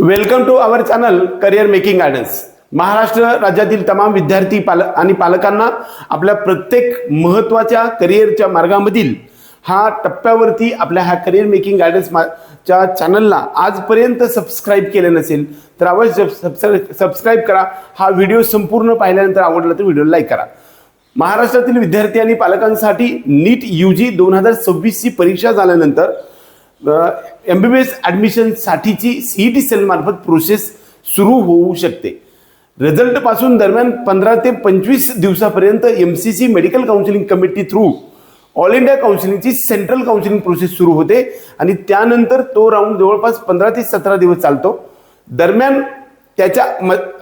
Welcome to our channel career making guidance. Maharashtra राज्यातील तमाम विद्यार्थी आणि पालकांना आपल्या प्रत्येक महत्त्वाच्या करिअरच्या मार्गामधील हा टप्प्यावरती आपल्या ह्या करिअर मेकिंग गायडन्स च्या चॅनलला आजपर्यंत सबस्क्राईब केले नसेल तर अवश्य सबस्क्राईब करा। हा व्हिडिओ संपूर्ण पाहिल्यानंतर आवडला तर व्हिडिओला लाईक करा। महाराष्ट्रातील विद्यार्थी आणि पालकांसाठी नीट यूजी 2026 ची परीक्षा झाल्यानंतर MBBS ॲडमिशन साठीची सीईटी सेल मार्फत प्रोसेस सुरू होऊ शकते। रिझल्ट पासून दरम्यान 15 ते 25 दिवसापर्यंत MCC medical counselling committee through all India काउन्सिलिंगची सेंट्रल काउन्सिलिंग प्रोसेस सुरू होते आणि त्यानंतर तो राऊंड जवळपास 15 ते 17 दिवस चालतो। दरम्यान त्याच्या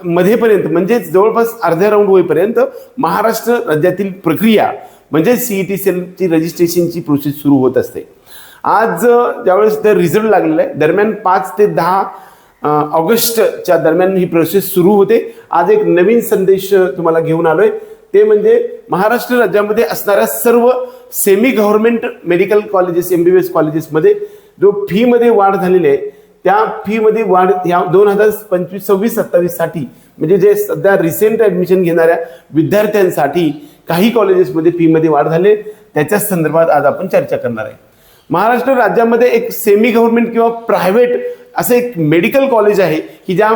मध्येपर्यंत म्हणजे जवळपास अर्ध्या राऊंड होईपर्यंत महाराष्ट्र राज्यातील प्रक्रिया म्हणजे सीईटी सेलची रजिस्ट्रेशनची प्रोसेस सुरू होत असते। आज ज्यावेळेस ते रिझल्ट लागलेला आहे दरम्यान 5 ते 10 ऑगस्टच्या दरम्यान ही प्रोसेस सुरू होते। आज एक नवीन संदेश तुम्हाला घेऊन आलोय, ते म्हणजे महाराष्ट्र राज्यामध्ये असणाऱ्या सर्व semi government medical colleges MBBS कॉलेजेसमध्ये जो फी मध्ये वाढ झालेली आहे त्या फी मध्ये वाढ या 2025-26-27 साठी म्हणजे जे सध्या रिसेंट ॲडमिशन घेणाऱ्या विद्यार्थ्यांसाठी काही कॉलेजेसमध्ये फी मध्ये वाढ झाली त्याच्या संदर्भात आज आपण चर्चा करणार आहे। महाराष्ट्र राज्यामध्ये एक सेमी गव्हर्नमेंट किंवा प्रायव्हेट असं एक मेडिकल कॉलेज आहे की ज्या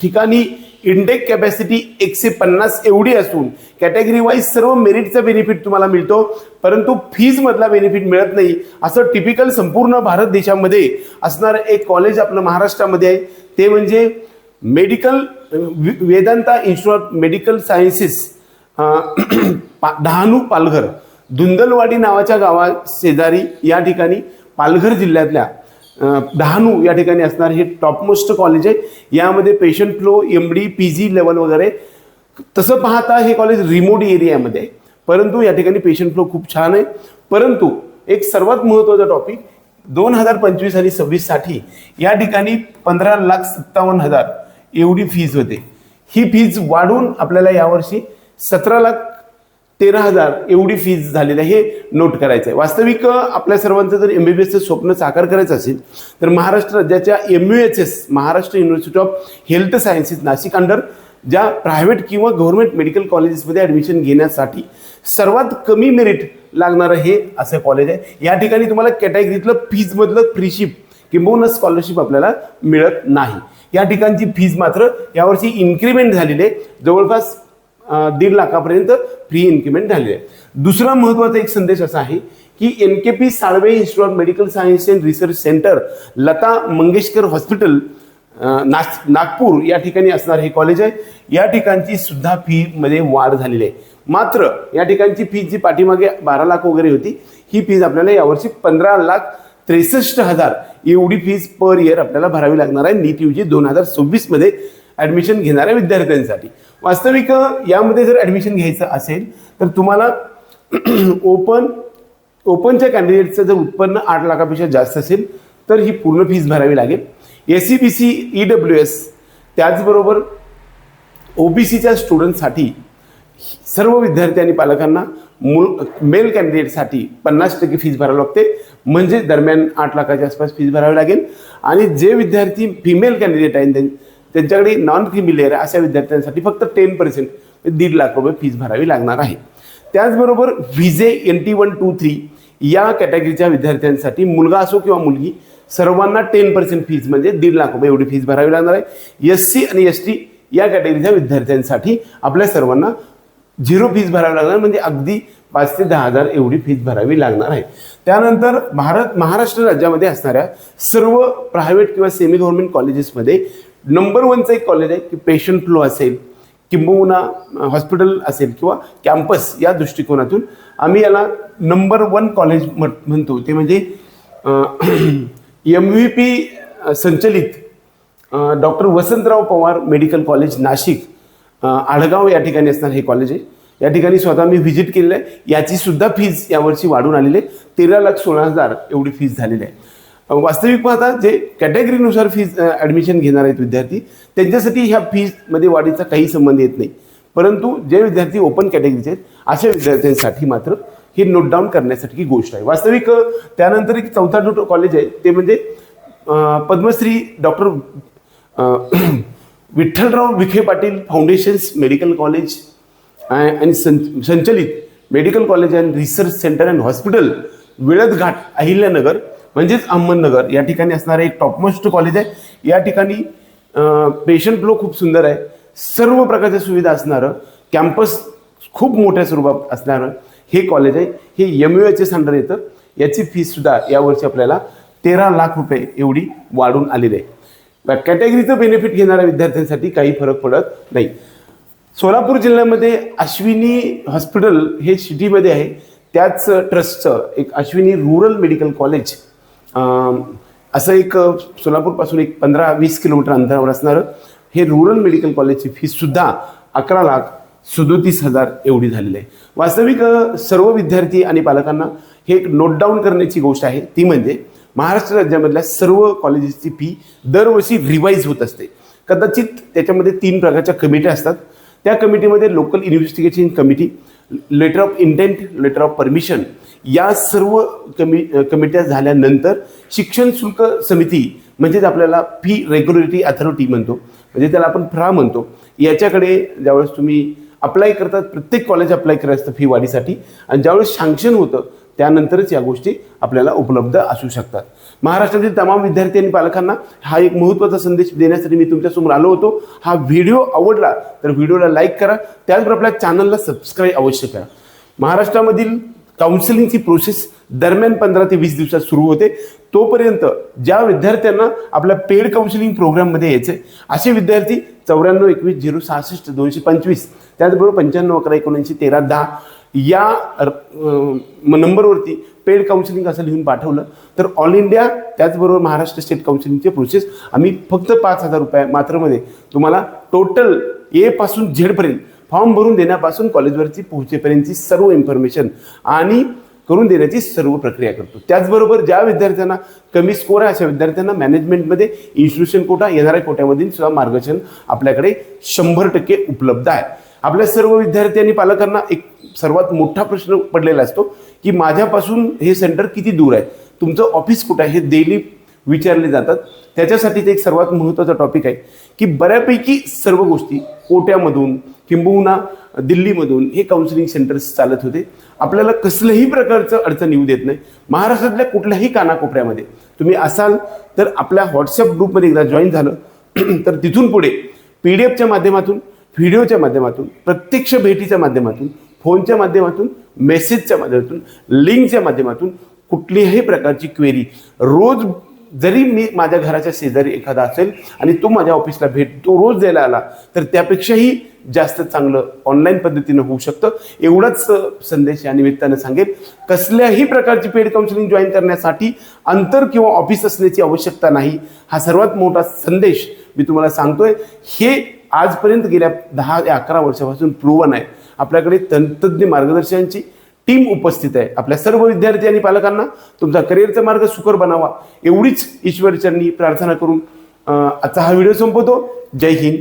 ठिकाणी इंटेक कॅपॅसिटी 150 एवढी असून कॅटेगरी वाईज सर्व मेरिटचा बेनिफिट तुम्हाला मिळतो, परंतु फीज मधला बेनिफिट मिळत नाही। असं टिपिकल संपूर्ण भारत देशामध्ये असणारं एक कॉलेज आपलं महाराष्ट्रामध्ये आहे, ते म्हणजे medical Vedanta institute of medical sciences Dahanu Palghar Dhundalwadi नावाच्या गावा शेजारी या ठिकाणी पालघर जिल्ह्यातल्या डहाणू या ठिकाणी असणार हे टॉपमोस्ट कॉलेज आहे। यामध्ये patient flow MD PG level वगैरे तसं पाहता हे कॉलेज रिमोट एरियामध्ये आहे, परंतु या ठिकाणी पेशंट फ्लो खूप छान आहे। परंतु एक सर्वात महत्त्वाचा टॉपिक 2025 आणि 26 साठी या ठिकाणी 15,57,000 एवढी फीज होते। ही फीज वाढून आपल्याला यावर्षी 17,13,000 एवढी फीज झालेली आहे, हे नोट करायचं आहे। वास्तविक आपल्या सर्वांचं जर MBBSचं स्वप्न साकार करायचं असेल तर महाराष्ट्र राज्याच्या MUHS Maharashtra university of health sciences Nashik under ज्या प्रायव्हेट किंवा गव्हर्नमेंट मेडिकल कॉलेजेसमध्ये ॲडमिशन घेण्यासाठी सर्वात कमी मेरिट लागणारं हे असं कॉलेज आहे। या ठिकाणी तुम्हाला कॅटेगरीतलं फीजमधलं फ्रीशिप किंबहुना स्कॉलरशिप आपल्याला मिळत नाही। या ठिकाणची फीज मात्र यावर्षी इन्क्रीमेंट झालेली आहे, जवळपास 1.5 लाखापर्यंत फ्री इन्क्रीमेंट झालेली आहे। दुसरा महत्त्वाचा एक संदेश असा आहे की NKP Salve institute of medical science and research centre Lata Mangeshkar hospital Nagpur या ठिकाणी असणार हे कॉलेज आहे। या ठिकाणची सुद्धा फी मध्ये वाढ झालेली आहे, मात्र या ठिकाणची फीज जी पाठीमागे 12 लाख वगैरे होती ही फीज आपल्याला यावर्षी 15,63,000 एवढी फीज पर इयर आपल्याला भरावी लागणार आहे नीट यूजी 2026 मध्ये ॲडमिशन घेणाऱ्या विद्यार्थ्यांसाठी। वास्तविक यामध्ये जर ॲडमिशन घ्यायचं असेल तर तुम्हाला ओपनच्या कॅन्डिडेटचं जर उत्पन्न 8 लाखापेक्षा जास्त असेल तर ही पूर्ण फीज भरावी लागेल। SCBC EWS त्याचबरोबर OBCच्या स्टुडंटसाठी सर्व विद्यार्थी आणि पालकांना मेल कॅन्डिडेटसाठी 50% फीज भरावी लागते, म्हणजे दरम्यान 8 लाखाच्या आसपास फीज भरावी लागेल। आणि जे विद्यार्थी फिमेल कॅन्डिडेट आहेत त्यांच्याकडे नॉन क्रिमी लेअर अशा विद्यार्थ्यांसाठी फक्त 10% 1.5 लाख रुपये फीज भरावी लागणार आहे। त्याचबरोबर व्हिजे NT123 या कॅटेगरीच्या विद्यार्थ्यांसाठी मुलगा असो किंवा मुलगी सर्वांना 10% फीज म्हणजे 1.5 लाख रुपये एवढी फीज भरावी लागणार आहे। SC आणि ST या कॅटेगरीच्या विद्यार्थ्यांसाठी आपल्या सर्वांना 0 फीज भरावी लागणार, म्हणजे अगदी 5 ते 10,000 एवढी फीज भरावी लागणार आहे। त्यानंतर महाराष्ट्र राज्यामध्ये असणाऱ्या सर्व प्रायव्हेट किंवा सेमी गव्हर्नमेंट कॉलेजेसमध्ये नंबर 1चं एक कॉलेज आहे की पेशंट फ्लो असेल किंबहुना हॉस्पिटल असेल किंवा कॅम्पस या दृष्टिकोनातून आम्ही याला नंबर 1 कॉलेज म्हणतो, ते म्हणजे MVP संचलित doctor Vasantrao Pawar medical college Nashik Adgaon या ठिकाणी असणार हे कॉलेज आहे। या ठिकाणी स्वतः मी व्हिजिट केलेलं आहे, याची सुद्धा फीज यावर्षी वाढून आलेली आहे, 13,16,000 एवढी फीज झालेली आहे। वास्तविक पाहता जे कॅटेगरीनुसार फीज ॲडमिशन घेणार आहेत विद्यार्थी त्यांच्यासाठी ह्या फीजमध्ये वाढीचा काही संबंध येत नाही, परंतु जे विद्यार्थी ओपन कॅटेगरीचे आहेत अशा विद्यार्थ्यांसाठी मात्र ही नोट डाऊन करण्यासाठी गोष्ट आहे। वास्तविक त्यानंतर एक चौथा जो कॉलेज आहे ते म्हणजे Padma Shri doctor Vitthalrao Vikhe Patil foundations medical college आणि संचलित medical college and research centre and hospital Viladghat Ahilyanagar म्हणजेच अहमदनगर या ठिकाणी असणारं एक टॉपमोस्ट कॉलेज आहे. या ठिकाणी पेशंट फ्लो खूप सुंदर आहे, सर्व प्रकारच्या सुविधा असणारं, कॅम्पस खूप मोठ्या स्वरूपात असणारं हे कॉलेज आहे. हे MUHS अंडर येतं. याची फीसुद्धा यावर्षी आपल्याला 13 लाख रुपये एवढी वाढून आलेली आहे. कॅटेगरीचं बेनिफिट घेणाऱ्या विद्यार्थ्यांसाठी काही फरक पडत नाही. सोलापूर जिल्ह्यामध्ये अश्विनी हॉस्पिटल हे सिटीमध्ये आहे, त्याच ट्रस्टचं एक अश्विनी रुरल मेडिकल कॉलेज असं एक सोलापूरपासून एक 15-20 किलोमीटर अंतरावर असणारं हे रुरल मेडिकल कॉलेजची फीससुद्धा 11,37,000 एवढी झालेली आहे. वास्तविक सर्व विद्यार्थी आणि पालकांना हे एक नोट डाऊन करण्याची गोष्ट आहे, ती म्हणजे महाराष्ट्र राज्यामधल्या सर्व कॉलेजेसची फी दरवर्षी रिवाईज होत असते. कदाचित त्याच्यामध्ये 3 प्रकारच्या कमिट्या असतात. त्या कमिटीमध्ये local investigation committee, letter of intent, letter of permission या सर्व कमिट्या झाल्यानंतर शिक्षण शुल्क समिती म्हणजेच आपल्याला फी रेग्युलेटरी अथॉरिटी म्हणतो, म्हणजे त्याला आपण फ्रा म्हणतो, याच्याकडे ज्यावेळेस तुम्ही अप्लाय करतात, प्रत्येक कॉलेज अप्लाय करायचं असतं फी वाढीसाठी, आणि ज्यावेळेस सँक्शन होतं त्यानंतरच या गोष्टी आपल्याला उपलब्ध असू शकतात. महाराष्ट्रातील तमाम विद्यार्थी आणि पालकांना हा एक महत्त्वाचा संदेश देण्यासाठी मी तुमच्यासमोर आलो होतो. हा व्हिडिओ आवडला तर व्हिडिओला लाईक करा, त्याचबरोबर आपल्या चॅनलला सबस्क्राईब अवश्य करा. महाराष्ट्रामधील काउन्सिलिंगची प्रोसेस दरम्यान 15 ते 20 दिवसात सुरू होते. तोपर्यंत ज्या विद्यार्थ्यांना आपल्या पेड काउन्सिलिंग प्रोग्राममध्ये यायचे असे विद्यार्थी 94-21-066-225 त्याचबरोबर 95-11-79-13-10 या नंबरवरती पेड काउन्सिलिंग असं लिहून पाठवलं तर ऑल इंडिया त्याचबरोबर महाराष्ट्र स्टेट काउन्सिलिंगची प्रोसेस आम्ही फक्त 5,000 रुपये मात्रमध्ये तुम्हाला टोटल A पासून Z पर्यंत फॉर्म भरून देण्यापासून कॉलेजवरती पोहोचेपर्यंतची सर्व इन्फॉर्मेशन आणि करून देण्याची सर्व प्रक्रिया करतो. त्याचबरोबर ज्या विद्यार्थ्यांना कमी स्कोर आहे अशा विद्यार्थ्यांना मॅनेजमेंटमध्ये इन्स्टिट्यूशन कोटा, येणाऱ्या कोट्यामधील सुद्धा मार्गदर्शन आपल्याकडे 100% उपलब्ध आहे. आपल्या सर्व विद्यार्थी आणि पालकांना एक सर्वात मोठा प्रश्न पडलेला असतो की माझ्यापासून हे सेंटर किती दूर आहे, तुमचं ऑफिस कुठं आहे, हे डेली विचारले जातात. त्याच्यासाठी ते एक सर्वात महत्त्वाचा टॉपिक आहे की बऱ्यापैकी सर्व गोष्टी कोट्यामधून किंबहुना दिल्लीमधून हे काउन्सिलिंग सेंटर्स चालत होते. आपल्याला कसल्याही प्रकारचं अडचण येऊ देत नाही. महाराष्ट्रातल्या कुठल्याही कानाकोपऱ्यामध्ये तुम्ही असाल तर आपल्या व्हॉट्सअप ग्रुपमध्ये एकदा जॉईन झालं तर तिथून पुढे PDF माध्यमातून, व्हिडिओच्या माध्यमातून, प्रत्यक्ष भेटीच्या माध्यमातून, फोनच्या माध्यमातून, मेसेजच्या माध्यमातून, लिंकच्या माध्यमातून कुठलीही प्रकारची क्वेरी रोज जरी मी माझ्या घराच्या शेजारी एखादा असेल आणि तो माझ्या ऑफिसला तो रोज द्यायला आला तर त्यापेक्षाही जास्त चांगलं ऑनलाईन पद्धतीनं होऊ शकतं. एवढाच संदेश या निमित्तानं सांगेल. कसल्याही प्रकारची पेड काउन्सिलिंग जॉईन करण्यासाठी अंतर किंवा ऑफिस असण्याची आवश्यकता नाही. हा सर्वात मोठा संदेश मी तुम्हाला सांगतोय. हे आजपर्यंत गेल्या 10 ते 11 वर्षापासून प्रूव्हन आहे. आपल्याकडे तंत्रज्ञ मार्गदर्शनाची टीम उपस्थित आहे. आपल्या सर्व विद्यार्थी आणि पालकांना तुमचा करिअरचा मार्ग सुकर बनावा एवढीच ईश्वरचरणी प्रार्थना करून आजचा हा व्हिडिओ संपवतो. जय हिंद.